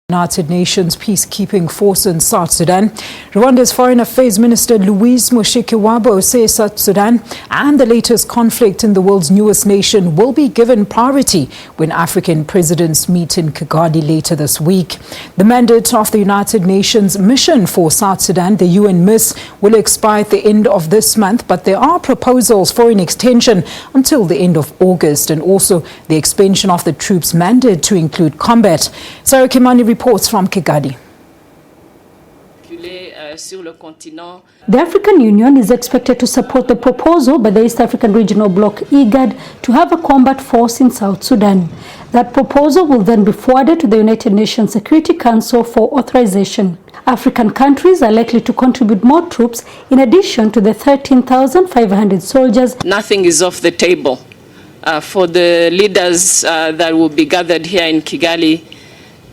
United Nations peacekeeping force in South Sudan. Rwanda's Foreign Affairs Minister Louise Mushikiwabo says South Sudan and the latest conflict in the world's newest nation will be given priority when African presidents meet in Kigali later this week. The mandate of the United Nations mission for South Sudan, the UNMISS, will expire at the end of this month, but there are proposals for an extension until the end of August and also the expansion of the troops' mandate to include combat. Sarah Kimani reports from Kigali. The African Union is expected to support the proposal by the East African Regional Bloc (IGAD) to have a combat force in South Sudan. That proposal will then be forwarded to the United Nations Security Council for authorization. African countries are likely to contribute more troops in addition to the 13,500 soldiers. Nothing is off the table for the leaders that will be gathered here in Kigali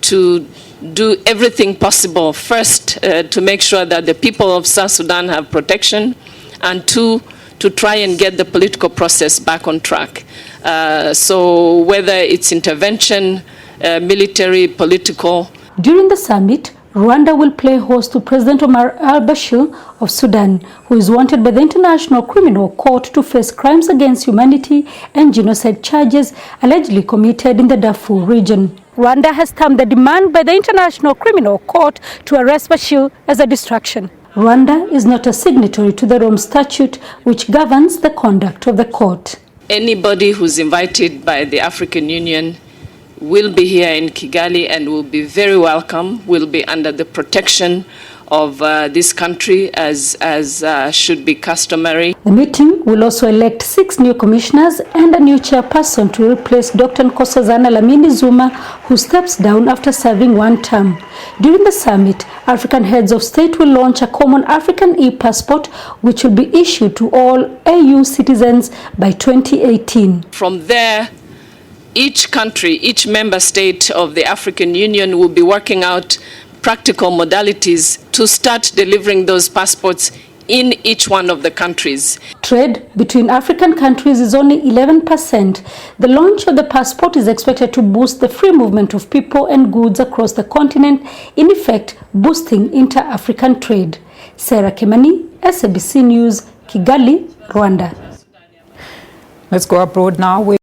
to do everything possible, first to make sure that the people of South Sudan have protection, and two, to try and get the political process back on track. So whether it's intervention, military, political. During the summit, Rwanda will play host to President Omar al-Bashir of Sudan, who is wanted by the International Criminal Court to face crimes against humanity and genocide charges allegedly committed in the Darfur region. Rwanda has termed the demand by the International Criminal Court to arrest Bashir as a distraction. Rwanda is not a signatory to the Rome Statute, which governs the conduct of the court. Anybody who's invited by the African Union will be here in Kigali and will be very welcome, will be under the protection of this country as should be customary. The meeting will also elect 6 new commissioners and a new chairperson to replace Dr. Nkosazana Lamini Zuma, who steps down after serving 1 term. During the summit, African heads of state will launch a common African e-passport, which will be issued to all AU citizens by 2018. From there, each country, each member state of the African Union will be working out practical modalities to start delivering those passports in each one of the countries. Trade between African countries is only 11%. The launch of the passport is expected to boost the free movement of people and goods across the continent, in effect boosting inter-African trade. Sarah Kimani, SABC News, Kigali, Rwanda. Let's go abroad now.